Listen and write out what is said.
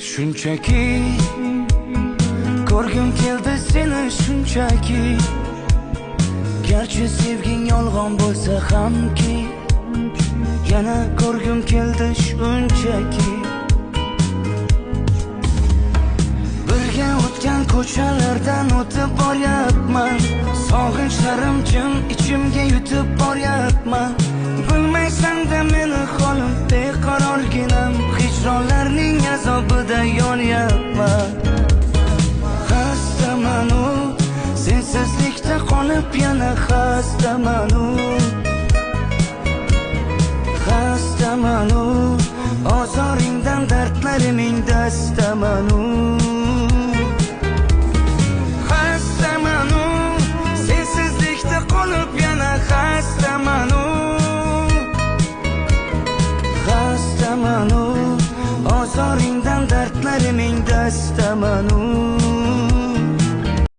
Shunchaki ko'rgim keldi seni shunchaki, garchi sevging yolg'on bo'lsa hamki, yana ko'rgim keldi shunchaki. Birga o'tgan ko'chalardan o'tib boryapman, sog'inchlarim jim ichimga yutib boryapman. Bilmaysan-da meni holim beqarorginam, hijronlarning azobida yonyapman. Xastaman-u, sensizlikda qolib yana xastaman-u. Xastaman-u, ozoringdan dardlariming dastaman-u. Xastaman-u, sensizlikda qolib yana xastaman-u. Xastaman-u, ozoringdan dardlariming dastaman-u.